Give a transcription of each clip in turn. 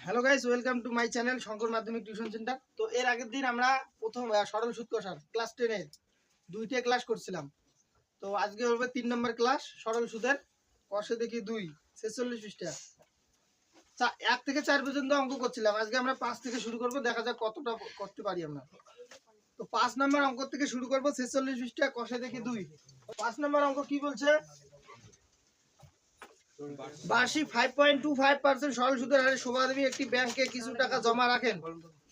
Hello guys, welcome to my channel Shankar মাধ্যমিক tuition centre. তো এর আগের দিন আমরা প্রথম সরল সুদ কষার ক্লাস 10 এর দুইটা ক্লাস করছিলাম। তো আজকে হবে 3 নম্বর ক্লাস সরল সুদের কষে দেখি 2 46 পৃষ্ঠা। 1 থেকে 4 পর্যন্ত অঙ্ক করছিলাম। আজকে আমরা 5 থেকে শুরু করব, দেখা যাক কতটা করতে পারি আমরা। তো 5 নম্বর অঙ্ক থেকে শুরু করব, 46 পৃষ্ঠা কষে দেখি 2। 5 নম্বর অঙ্ক কি বলছে? বার্ষিক 5.25% সরল সুদের হারে শোভাদেবী একটি ব্যাংকে কিছু টাকা জমা রাখেন।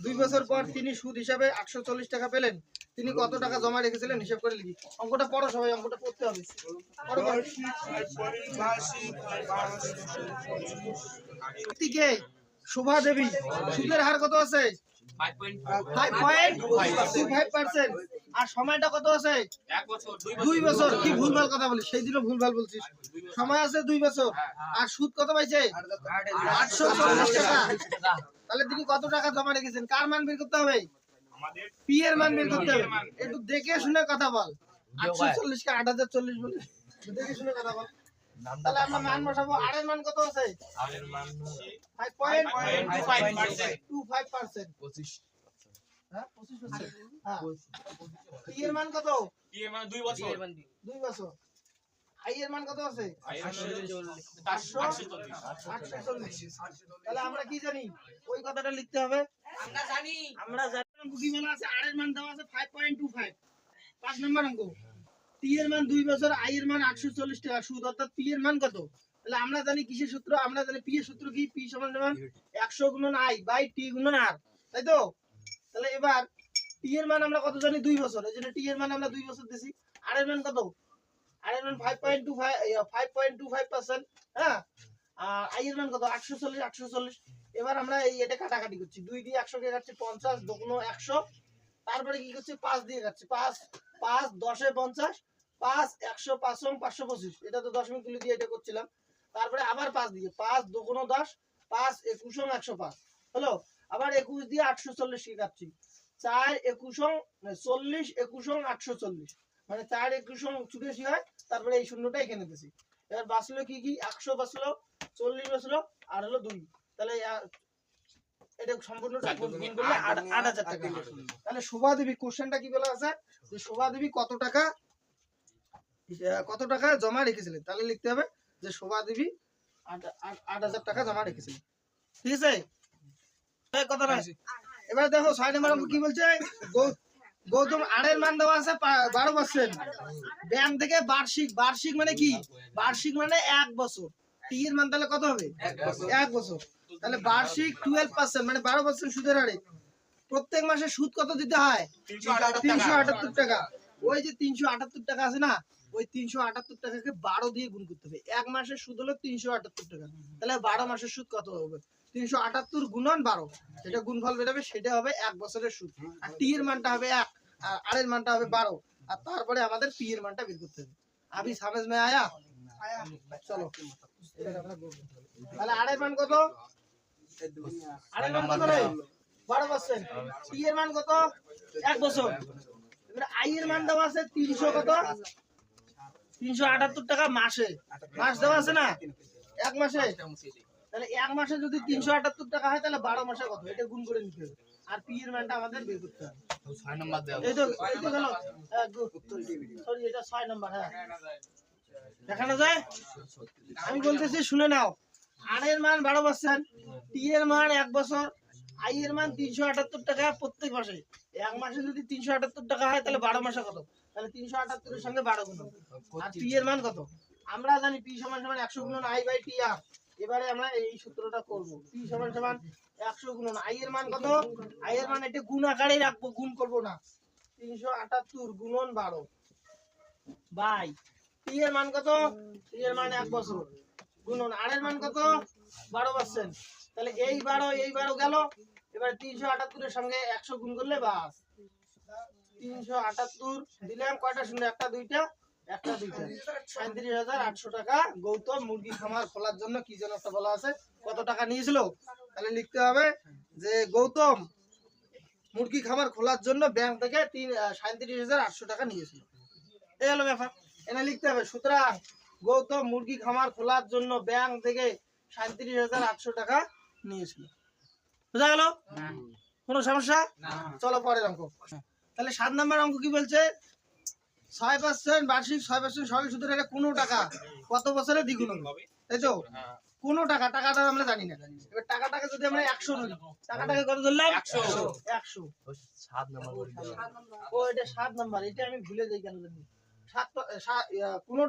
2 বছর পর তিনি সুদ হিসাবে 840 টাকা পেলেন। তিনি কত টাকা জমা রেখেছিলেন হিসাব করে লিখি। অঙ্কটা পড়ো সবাই, অঙ্কটা পড়তে হবে। কে? শোভাদেবী। সুদের হার কত আছে? 5.25%। আর সময়টা কত আছে? 2 বছর। কি ভুলভাল কথা বলিস, সেই দিনও ভুলভাল বলছিস। সময় আছে 2 বছর। আর সুদ কত পাইছে? 840 টাকা। তাহলে তিনি কত টাকা জমা রেখেছেন? কার মান বের করতে হবে? পি এর মান বের করতে হবে। একটু দেখে শুনে কথা বল। 840 কে 8040 বলে দেখে শুনে কথা বল। তাহলে আমরা মান বসাবো। আর এর মান কত আছে? আর এর মান 5.25%। 25। হ্যাঁ 25%। হ্যাঁ। পি এর মান কত? পি এর মান 2 বছর। 2 বছর। আই এর মান কত আছে? 840। তাহলে আমরা কি জানি? ওই কথাটা লিখতে হবে। আমরা জানি কি বলা আছে? আর এর মান দেওয়া আছে 5.25। 5 নম্বর অঙ্ক। টি এর মান 2 বছর, আই এর মান 840 টাকা সুদ, অর্থাৎ পি এর মান কত? তাহলে আমরা জানি কিসের সূত্র? আমরা জানি পি এর সূত্র কি? পি সমান 100 গুণন আই বাই টি গুণন আর, তাই তো? তাহলে এবার টি এর মান আমরা কত জানি? 2 বছর। এজন্য টি এর মান আমরা 2 বছর দিছি। আর এর মান কত? আর এর মান 5.25%। হ্যাঁ। আর আই এর মান কত? 840। এবার আমরা এটা কাটাকাটি করছি। 2 দিয়ে 100 কে কাটছি 50, 2 গুণ 100। তারপরে কি করছি? 5 দিয়ে কাটছি। 5 10 এ 50, 5 100, 5 525। এটা তো দশমিক তুলে দিয়ে এটা করছিলাম। তারপরে আবার 5 দিয়ে 5 2 গুণ 10, 5 21 105 হলো। আবার 21 দিয়ে 840 কে কাটছি। 4 21 40 21 840, মানে 4 21 84 হয়। তারপরে এই শূন্যটা এখানে দিছি। এবার বাঁচলো কি কি? 100 বাঁচলো, 40 বাঁচলো, আর হলো 2। তাহলে এটা সম্পূর্ণটা গুণ করলে 8000 টাকা। তাহলে শোভাদেবী কোশ্চেনটা কি বলা আছে? যে শোভাদেবী কত টাকা জমা রেখেছিলেন। তাহলে লিখতে হবে যে শোভাদেবী 8000 টাকা জমা রেখেছিলেন। ঠিক আছে? কথা না। এবার দেখো 6 নম্বর অঙ্ক কি বলছে? গৌতম আর এর মান দেওয়া আছে 12%। ব্যাংক থেকে বার্ষিক মানে কি? বার্ষিক মানে 1 বছর। টি এর মান তাহলে কত হবে? 1 বছর। তাহলে বার্ষিক 12% মানে 12% সুদের হারে প্রত্যেক মাসে সুদ কত দিতে হয়? 378 টাকা। ওই যে 378 টাকা আছে না, ওই 378 টাকাকে 12 দিয়ে গুণ করতে হবে। এক মাসের সুদ হলো 378 টাকা। তাহলে 12 মাসের সুদ কত হবে? 378 গুণন 12, যেটা গুণফল বেরোবে সেটা হবে 1 বছরের সুদ। আর টি এর মানটা হবে 1, আর এর মানটা হবে 12। আর তারপরে আমাদের পি এর মানটা বের করতে হবে। আবি समझ में आया? চলো তাহলে আর এর মান কত? আর এর মান কত রে? 12%। টি এর মান কত? 1 বছর। এবারে আই এর মান দেওয়া আছে 300 কত? 378 টাকা মাসে। মাস দেওয়া আছে না? এক মাসে। তাহলে এক মাসে যদি 378 টাকা হয় তাহলে 12 মাসে কত? এটা গুণ করে নিতে হবে। আর পি এর মানটা আমাদের বের করতে হবে। 6 নাম্বার দাও। এই তো গেল। সরি, এটা 6 নাম্বার। হ্যাঁ দেখানো যায়? আমি বলতেছি শুনে নাও। আর এর মান 12%, টি এর মান 1 বছর, আই এর মান 378 টাকা প্রত্যেক মাসে। এক মাসে যদি 378 টাকা হয় তাহলে 12 মাসে কত? তাহলে 378 এর সঙ্গে 12 গুণ। আর পি এর মান কত? আমরা জানি পি সমান 100 গুণন আই বাই টি আর। এবারে আমরা এই সূত্রটা করব। পি সমান 100 গুণন আই এর মান কত? আই এর মান এটা গুণ আকারে রাখবো, গুণ করব না। 378 গুণন 12 বাই টি এর মান কত? টি এর মান 1 বছর গুণন আর এর মান কত? 12%। তাহলে এই 12 গেল। এবার 378 এর সঙ্গে 100 গুণ করলে বাস 378 দিলাম। কয়টা শূন্য? একটা দুইটা 37,800 টাকা গৌতম মুরগি খামার খোলার জন্য কি যেন একটা বলা আছে, কত টাকা নিয়েছিল? তাহলে লিখতে হবে যে গৌতম মুরগি খামার খোলার জন্য ব্যাংক থেকে 37,800 টাকা নিয়েছিল। এই হলো ব্যাপার। এটা লিখতে হবে। সুতরাং গৌতম মুরগি খামার খোলার জন্য ব্যাংক থেকে 37,800 টাকা নিয়েছিল। বুঝা গেল? কোনো সমস্যা? চলো পরের অঙ্ক। তাহলে 7 নম্বর অঙ্ক কি বলছে? 6% বার্ষিক 6% সরল সুদের হারে কোনো টাকা কত বছরে দ্বিগুণ হবে? তাই তো? কোনো টাকাটা আমরা জানি না। এবার টাকাটাকে যদি আমরা 100 ধরি, টাকাটাকে কত ধরলাম? 100। 7 নম্বর। ও এটা 7 নম্বর, এটা আমি ভুলে যাই কেন জানি। কোনো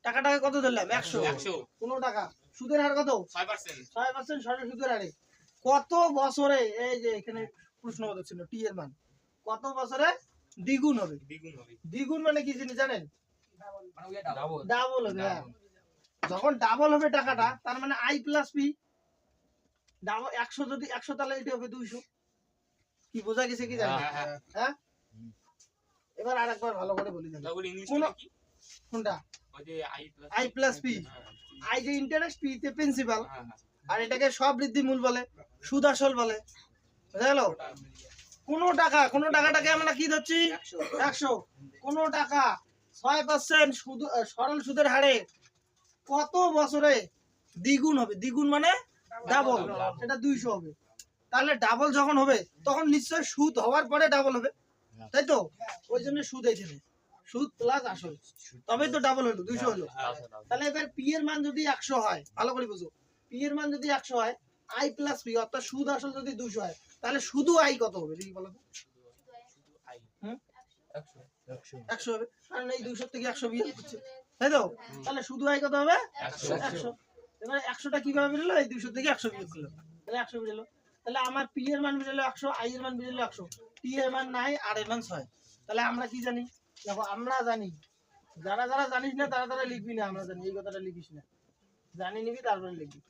টাকাটাকে কত ধরলাম? 100। কোনো টাকা সুদের হার কত? 6% সরল সুদের হারে কত বছরে, এই যে এখানে প্রশ্নবোধক ছিল টি এর মান, কত বছরে দ্বিগুণ হবে? দ্বিগুণ মানে কি জিনিস জানেন? ডাবল হবে। যখন ডাবল হবে টাকাটা, তার মানে আই প্লাস পি। ডাবল 100 যদি 100 তাহলে এটা হবে 200। কি বোঝা গেছে কি জানেন? হ্যাঁ, এবার আরেকবার ভালো করে বলি দেন। কোনটা? ওই যে আই প্লাস পি। আই যে ইন্টারেস্ট, পি তে প্রিন্সিপাল, আর এটাকে সবৃদ্ধি মূল বলে, সুদ আসল বলে। বুঝা গেল? কোনো টাকাটাকে আমরা কি ধরছি? 100। কোনো টাকা 6% সুদ সরল সুদের হারে কত বছরে দ্বিগুণ হবে? দ্বিগুণ মানে ডাবল, এটা 200 হবে। তাহলে ডাবল যখন হবে তখন নিশ্চয় সুদ হওয়ার পরে ডাবল হবে, তাই তো? ওই জন্য সুদ এখানে, সুদ প্লাস আসল, তবেই তো ডাবল হলো, 200 হলো। তাহলে এবার পি এর মান যদি 100 হয়, ভালো করে বুঝো, পি এর মান যদি 100 হয়, আই প্লাস পি অর্থাৎ সুদ আসল যদি 200 হয়, তাহলে শুধু আই কত হবে দেখি বলো তো? 100 হবে, কারণ এই 200 থেকে 100 বিয়োগ করছে, তাই তো? তাহলে শুধু আই কত হবে? 100। এবারে 100টা কিভাবে বেরোলো? এই 200 থেকে 100 বিয়োগ করলাম, তাহলে 100 বেরোলো। তাহলে আমার পি এর মান বেরোলো 100, আই এর মান বেরোলো 100, টি এর মান নাই, আর এর মান 6। তাহলে আমরা কি জানি? দেখো আমরা জানি, যারা যারা জানিস না তারা লিখবি না, আমরা জানি, এই কথাটা লিখিস না, জানি নিবি তারপরে লিখবি।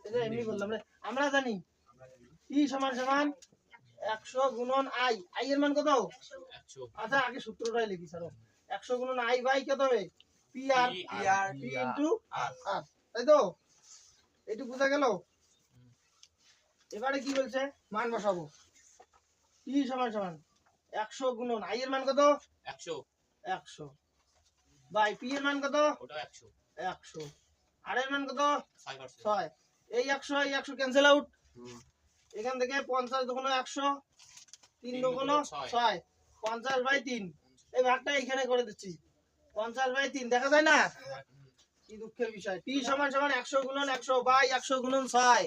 এটা এমনি বললাম রে, আমরা জানি ই সমান সমান 100 গুণন আই। আই এর মান কত? 100। আচ্ছা আগে সূত্রটাই লিখি স্যার। 100 গুণন আই বাই কত হবে? পি আর, পি ইনটু আর, তাই তো? এইটুকু বুঝা গেল? এবারে কি বলছে? মান বসাবো। ই সমান সমান 100 গুণন আই এর মান কত? 100 বাই পি এর মান কত? ওটা 100 আর এর মান কত? 6। এই 100 ক্যান্সেল আউট। এখান থেকে 50 দুগুণ 100, 3 দুগুণ 6, 50 বাই 3। এই ভাগটা এখানে করে দিচ্ছি, 50 বাই 3 দেখা যায় না? কি দুঃখের বিষয়। টি সমান সমান 100 গুণন 100 বাই 100 গুণন 6।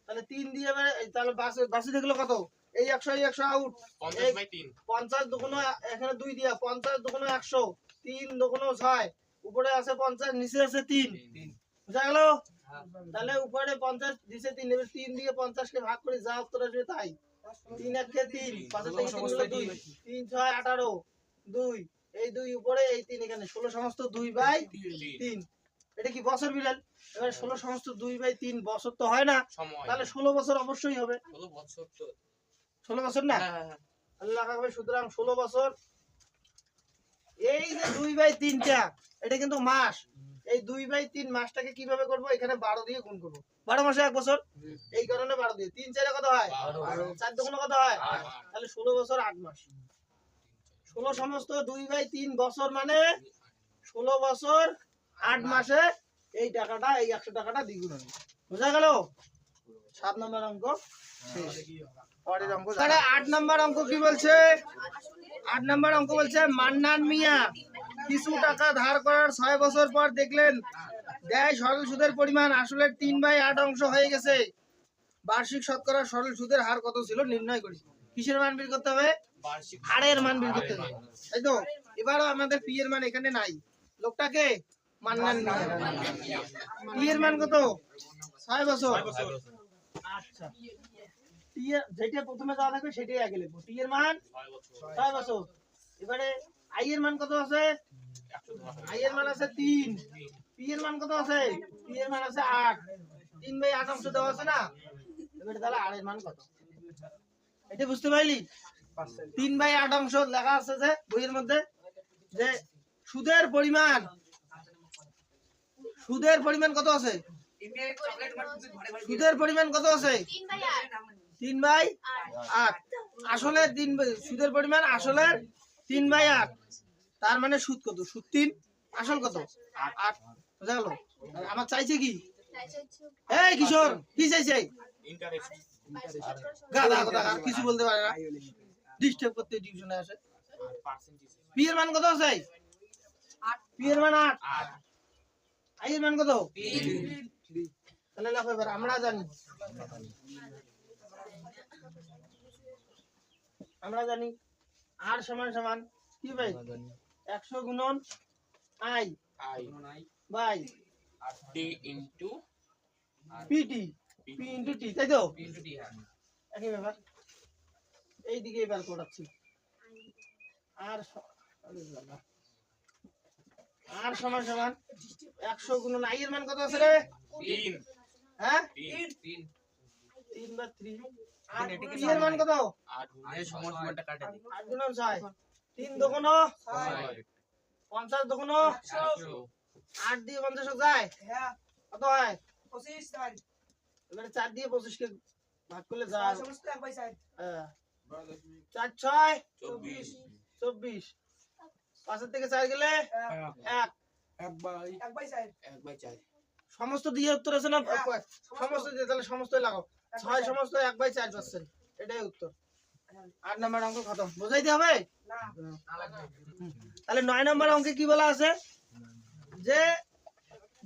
তাহলে 3 দিয়ে তাহলে বাসি থাকলো কত? এই 100 আউট, 50 বাই 3, 50 দুগুণ এখানে 2 দিয়া, 50 দুগুণ 100, 3 দুগুণ 6, উপরে আছে 50, নিচে আছে 3। বুঝা গেল? তাহলে উপরে 50, নিচে 3, এবার 3 দিয়ে 50 কে ভাগ করে যা উত্তর আসবে তাই। 3 1 কে 3, 5 থেকে 3 হলো 2, 3 6 18, 2, এই 2 উপরে, এই 3 এখানে, 16 সমস্ত 2 বাই 3। এটা কি বছর বিড়াল? এবার 16 সমস্ত 2 বাই 3 বছর তো হয় না, তাহলে 16 বছর অবশ্যই হবে। 16 বছর না? আল্লাহ হবে, সুতরাং 16 বছর। এই যে 2 বাই 3টা, এটা কিন্তু মাস। এই 2 বাই 3 মাসটাকে কিভাবে করব? এখানে 12 দিয়ে গুণ করব। 12 মাসে 1 বছর, এই কারণে 12 দিয়ে। 3 4 কত হয়? 4 দুগুণ কত হয়? তাহলে 16 বছর 8 মাস। 16 সমস্ত 2 বাই 3 বছর মানে 16 বছর 8 মাসে এই টাকাটা, এই 100 টাকাটা দ্বিগুণ হবে। বুঝা গেল? 7 নম্বর অঙ্ক শেষ। পরের অঙ্ক, তাহলে 8 নম্বর অঙ্ক কি বলছে? 8 নম্বর অঙ্ক বলছে মান্নান মিয়া কিছু টাকা ধার করার 6 বছর পর দেখলেন দেয় সরল সুদের পরিমাণ আসলে 3/8 অংশ হয়ে গেছে। বার্ষিক শতকরা সরল সুদের হার কত ছিল নির্ণয় করি। কিসের মান বের করতে হবে? হারের মান বের করতে হবে, তাই তো? এবারও আমাদের পি এর মান এখানে নাই। লোকটাকে মান্নান মিয়া। পি এর মান কত? 6 বছর। আচ্ছা, টি এর যেটা প্রথমে দেওয়া থাকবে সেটাই আগে লিখবো। টি এর মান 6 বছর। এবারে আই এর মান কত আছে? আই এর মান আছে 3। পি এর মান কত আছে? পি এর মান আছে 8। 3/8 অংশ দেওয়া আছে না? এবারে তাহলে আর এর মান কত? এটা বুঝতে পারলি? 3/8 অংশ লেখা আছে যে বইয়ের মধ্যে, যে সুদের পরিমাণ, সুদের পরিমাণ কত আছে? সুদের পরিমাণ কত আছে? 3/8। আসলে সুদের পরিমাণ আসলে 3/8, তার মানে সুদ কত? সুদ 3, আসল কত? 8। বুঝা গেল? আমার চাইছে কি এই কিশোর কি চাইছে গাদা গাদা কিছু বলতে পারে না ডিস্টার্ব করতে টিউশনে আসে পি এর মান কত আছে পি এর মান 8 আই এর মান কত 3 তাহলে লেখো এবার আমরা জানি আর সমান সমান কি ভাই 100 গুণন I by T into PT P into T তাই তো একই ব্যাপার এই দিকে এবার করাচ্ছি আর আর সমান সমান 100 গুণন আই এর মান কত আছে রে 3 হ্যাঁ 3 3 বা 3 আর পি এর মান কত 8 এই সমস্যাটা কাটে দিই 8 গুণন 6 3 দোকানো 50 দোকানো 8 দিয়ে 50 যায় হ্যাঁ কত হয় 25 তাই এবারে 4 দিয়ে 25 কে ভাগ করলে যায় সমস্ত 1 বাই 4 হ্যাঁ 4 6 24 5 এর থেকে 4 গেলে 1 বাই 4 সমস্ত দিয়ে উত্তর আছে না সমস্ত দিয়ে তাহলে সমস্তই লাগাও 6 সমস্ত 1 বাই 4 পাচ্ছেন এটাই উত্তর 8 নাম্বার অঙ্ক খতম বুঝাইতে হবে না তাহলে 9 নাম্বার অঙ্কে কি বলা আছে যে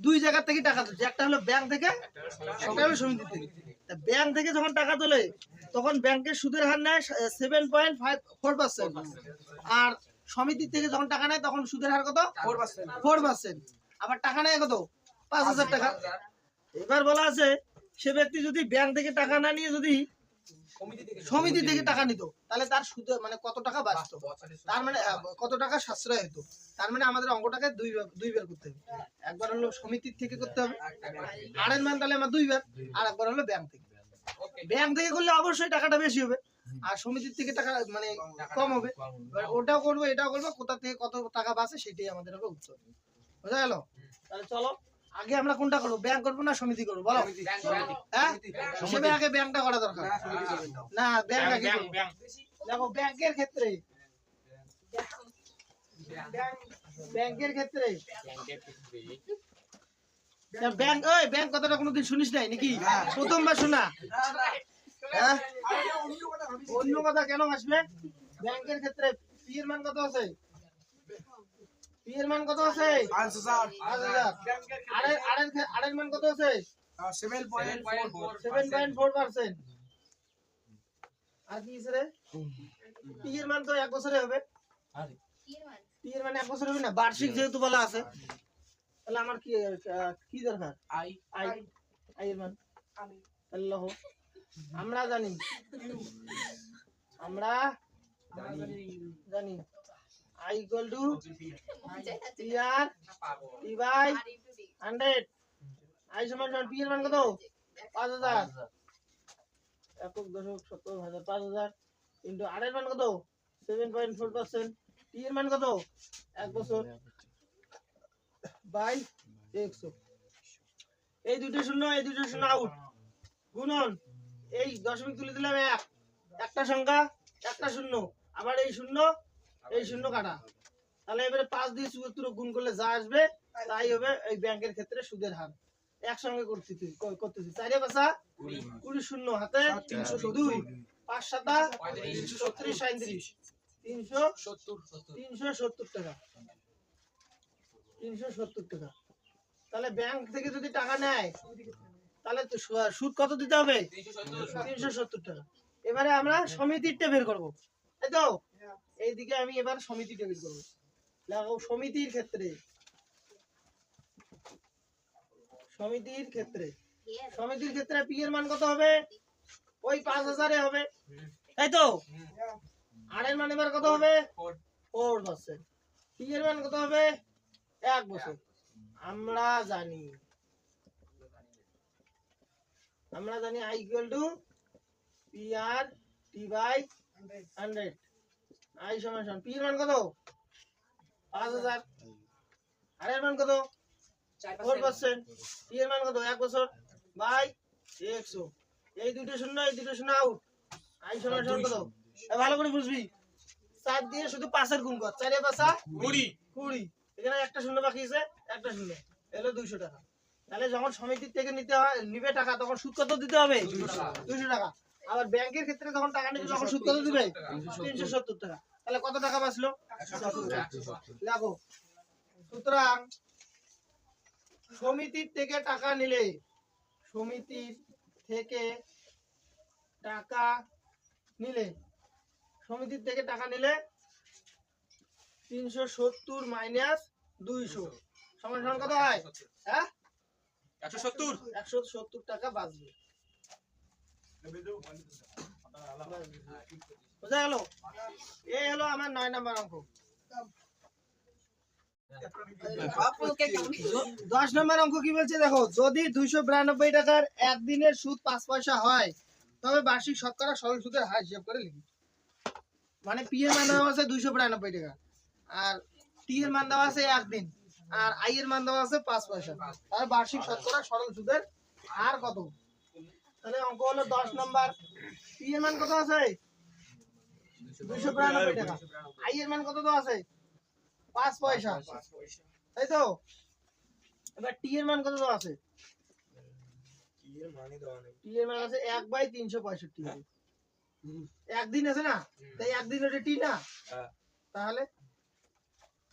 দুই জায়গা থেকে টাকা তুলছে একটা হলো ব্যাংক থেকে একটা হলো সমিতি থেকে তা ব্যাংক থেকে যখন টাকা তোলে তখন ব্যাংকের সুদের হার নেয় 7.54% আর সমিতি থেকে যখন টাকা নেয় তখন সুদের হার কত 4%। আবার টাকা নেয় কত 5000 টাকা। এবার বলা আছে সে ব্যক্তি যদি ব্যাংক থেকে টাকা না নিয়ে যদি সমিতি থেকে টাকা নিত তাহলে তার সুদ মানে কত টাকা বাঁচতো তার মানে কত টাকা সাশ্রয় হতো তার মানে আমাদের অঙ্কটাকে দুইবার করতে হবে একবার হলো সমিতির থেকে করতে হবে আর এর মান তাহলে আমার দুইবার আর একবার হলো ব্যাংক থেকে করলে অবশ্যই টাকাটা বেশি হবে আর সমিতির থেকে টাকা মানে কম হবে ওটাও করবো এটাও করবো কোথা থেকে কত টাকা বাঁচে সেটাই আমাদের হবে উত্তর বুঝা গেল তাহলে চলো আগে আমরা কোনটা করবো ব্যাংক করবো না সমিতি করবো বলো হ্যাঁ হিসেবে আগে ব্যাংকটা করা দরকার না ব্যাংক আগে দেখো ব্যাংকের ক্ষেত্রে ব্যাংক ওই ব্যাংক কথাটা কোনোদিন শুনিস নাই নাকি প্রথমবার শোনা হ্যাঁ অন্য কথা কেন আসবে ব্যাংকের ক্ষেত্রে পি এর মান কত আছে পি এর মান কত আছে 5000 আর এর মান কত আছে 7.4% আর কি রে পি এর মান তো 1 বছরে হবে পি এর মান 1 বছর হবে না বার্ষিক যেহেতু বলা আছে তাহলে আমার কি দরকার আই এর মান আল্লাহ আমরা জানি I equal to PR T by 100 I সমান P এর মান কত 5000 একক দশক 70000 5000 ইনটু R এর মান কত 7.4% T এর মান কত 1 বছর বাই 100 এই দুটো শূন্য আউট গুণন এই দশমিক তুলে দিলাম একটা সংখ্যা একটা শূন্য আবার এই শূন্য কাটা তাহলে এবারে 5 দিয়ে 74 গুণ করলে যা আসবে তাই হবে এই ব্যাংকের ক্ষেত্রে সুদের হার একসঙ্গে করতেছি 4 পাঁচা 20 শূন্য হাতে 302 5 সাতা 35 37 370 টাকা 370 টাকা তাহলে ব্যাংক থেকে যদি টাকা নেয় তাহলে তো সুদ কত দিতে হবে 370 টাকা এবারে আমরা সমিতিরটা বের করব তাই তো এইদিকে আমি এবার সমিতিটা বের করব লাগো সমিতির ক্ষেত্রে পি এর মান কত হবে ওই 5000 এ হবে তাই তো আর এর মান এবার কত হবে 4% পি এর মান কত হবে 1 বছর আমরা জানি I equal to PR T by 100 I সমান P এর মান কত 5000 আর এর মান কত 4% T এর মান কত 1 বছর বাই 100 এই দুটো শূন্য আউট I সমান কত ভালো করে বুঝবি 4 দিয়ে শুধু 5 এর গুণ কর 4 এ 5 20 এখানে একটা শূন্য বাকি আছে একটা শূন্য এলো 200 টাকা। তাহলে যখন সমিতির থেকে নিবে টাকা তখন সুদ কত দিতে হবে? 200 টাকা। আবার ব্যাংকের ক্ষেত্রে যখন টাকা নিবে তখন সুদ কত দিবে? 370 টাকা। তাহলে কত টাকা বাঁচলো? 170 টাকা। দেখো, সুতরাং সমিতির থেকে টাকা নিলে 370 মাইনাস 200 সমান সমান কত হয়? হ্যাঁ, 170 টাকা বাঁচবে। বোঝা গেল? এই হলো আমার 9 নাম্বার অঙ্ক। 10 নাম্বার অঙ্ক কি বলছে দেখো, যদি 292 টাকার একদিনের সুদ 5 পয়সা হয় তবে বার্ষিক শতকরা সরল সুদের হার হিসাব করে লিখি। মানে পি এর মান দেওয়া আছে 292 টাকা, আর টি এর মান দেওয়া আছে একদিন, আর আই এর মান দেওয়া আছে 5 পয়সা। তাহলে বার্ষিক শতকরা সরল সুদের হার কত? তাহলে অঙ্ক হলো 10 নাম্বার। পি এর মান কত আছে? 292 টাকা। আই এর মান কত দেওয়া আছে? 5 পয়সা, তাই তো? এবার টি এর মান কত দেওয়া আছে? টি এর মান আছে 1/365। একদিন আছে না, তাই একদিন ওটা টি না, তাহলে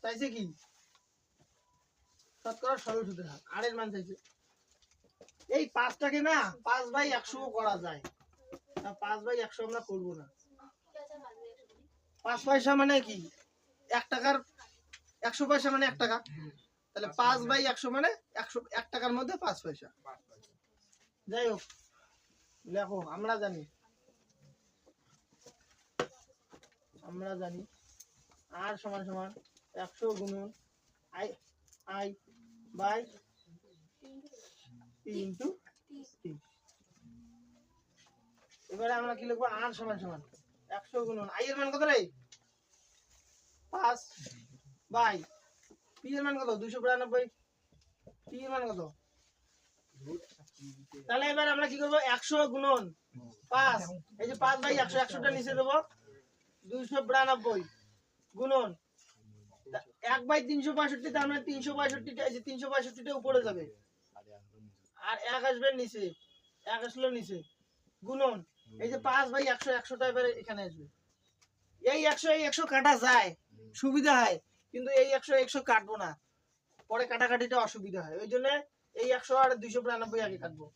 চাইছে কি? শতকরা সরল সুদের হার। আর এর মান চাইছে। এই 5টাকে না 5/100 করা যায়, 5/100 আমরা করবো না। 5 পয়সা মানে কি? 1 টাকার 100 পয়সা মানে 1 টাকা। তাহলে 5/100 মানে 1 টাকার মধ্যে 5 পয়সা। যাই হোক, দেখো আমরা জানি আর সমান সমান 100 গুণন I by T into T. এবারে আমরা কি লিখবো? আর সমান সমান 100 গুণন আই এর মান কত রে? 5 বাই পি এর মান কত? 292। টি এর মান কত? তাহলে এবার আমরা কি করব? 100 গুণন 5, এই যে 5/100, 100টা নিচে দেব, 292 গুণন 1/365, তার মানে 365টা, এই যে 365টা উপরে যাবে, আর 1 আসবে নিচে, 1 আসলো নিচে, গুণন এই যে 5/100, 100টা এবারে এখানে আসবে। এই 100 কাটা যায়, সুবিধা হয়, কিন্তু এই 100 কাটবো না, পরে কাটাকাটিটা অসুবিধা হয়, ওই জন্য এই 100 আর 292 আগে কাটবো।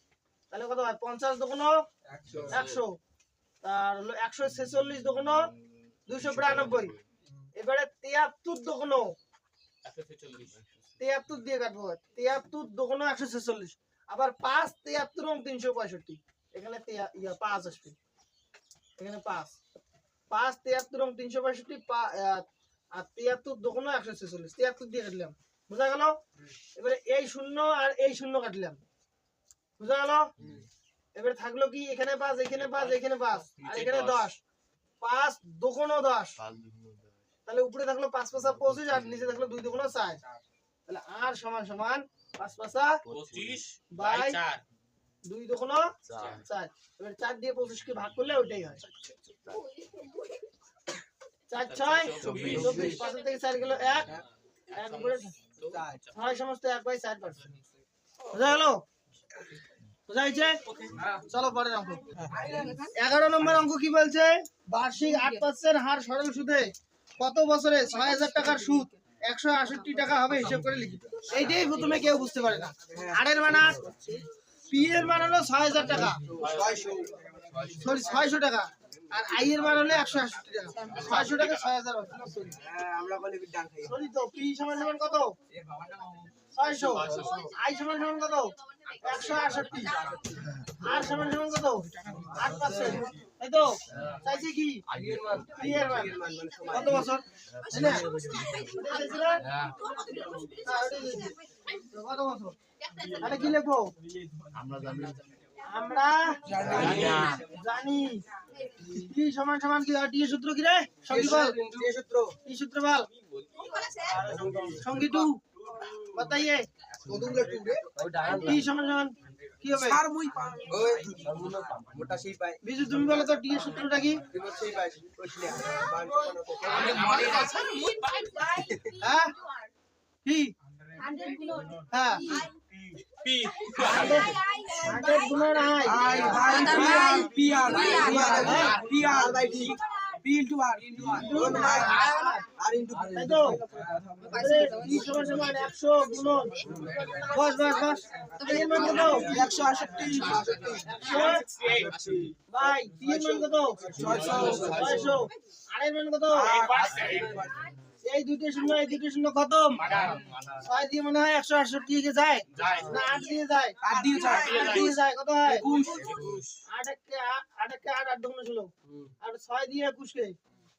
তাহলে কত হয়? 50 দোকানো 100, আর হলো 146 দোকানো 292। এবারে 73 দোকানো 73 দিয়ে কাটবো। 73 দোকানো 146, আবার 5 73 এবং 365, এখানে 5 আসবে, এখানে 5 73 এবং 365, আর 73 দোকানো 146, 73 দিয়ে কাটলাম। বুঝা গেল? এবারে এই 0 আর এই 0 কাটলাম। বুঝা গেল? এবারে থাকলো কি? এখানে 5, এখানে 5, এখানে 5, আর এখানে 10। 5 দোকানো 10, তাহলে উপরে থাকলো 5 5 25, আর নিচে থাকলো 2 দোকানো 4। তাহলে আর সমান সমান 5 5 25 বাই 4, 2 দোকানো 4। এবারে 4 দিয়ে 25 কে ভাগ করলে ওইটাই হয় 4 6 24। 5 থেকে 4 গেল 1, 1 উপরে 6 সমস্ত 1/4%। বুঝা গেল? বুঝা হয়েছে? চলো পরের অঙ্ক। 11 নম্বর অঙ্ক কি বলছে? বার্ষিক 8% হার সরল সুদে কত বছরে 6000 টাকার সুদ 168 টাকা হবে হিসাব করে লিখি। এইটাই প্রথমে কেউ বুঝতে পারে না। আর এর মান, পি এর মান হলো 6000 টাকা, সরি 600 টাকা, আর আই এর মান হলো 168 টাকা। 600 টাকা 6000 হবে, আমরা বলি বিদ্যান খাই। সরি তো, পি সমান সমান কত? 600, আই সমান সমান কত? 168, আর সমান সমান কত? 8%, তাই তো? চাইছে কি? পি এর মান কত বছর? না কত বছর? তাহলে কি লিখবো? আমরা জানি টি সমান সমান কি হয়? টি এর সূত্র কি রে? সঙ্গী বল, টি সূত্র বল, সঙ্গী 2 बताइए। टी সমান সমান কি হবে? স্যার মুই ওই মোটা সেই পাই। বিজু তুমি বলো তো টি এর সূত্রটা কি? সেই পাই কইছিলে আমি মনে আছে মুই পাই। হ্যাঁ কি হ্যাঁ পি 100 গুণন আই তাই তো টি সমান সমান 100 গুণন বস এর মান কত 168 ভাই টি এর মান কত 600 আর এর মান কত এই দুটো শূন্য খতম 6 দিয়ে মনে হয় 168 কে যায় না 8 দিয়ে যায় 8 দিয়ে যায় কত হয় 21 8 দুগুণ 16 আর 6 দিয়ে 21 কে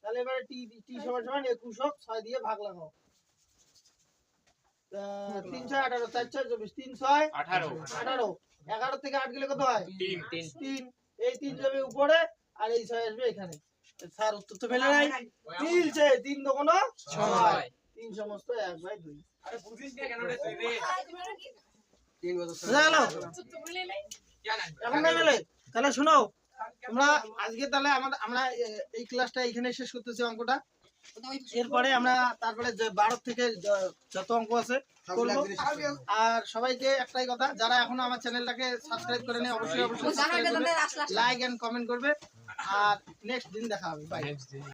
তাহলে এবারে টি সমান সমান 21 হোক 6 দিয়ে ভাগ লাগাও 3 6 18 4 6 24 3 6 18 11 থেকে 8 গেলে কত হয় 3 এই 3 যাবে উপরে আর এই 6 আসবে এখানে স্যার উত্তর তো মেলে নাই মিলছে 3 দুগুণ 6 3 সমস্ত 1/2 আরে বুঝিস না কেন রে তুই রে বুঝা গেল এখন না মেলে তাহলে শোনো আমরা আজকে তাহলে আমরা এই ক্লাসটা এখানে শেষ করতেছি অঙ্কটা এরপরে আমরা তারপরে যে 12 থেকে যত অঙ্ক আছে করব আর সবাইকে একটাই কথা যারা এখনো আমার চ্যানেলটাকে সাবস্ক্রাইব করেনি অবশ্যই লাইক এন্ড কমেন্ট করবে আর নেক্সট দিন দেখা হবে বাই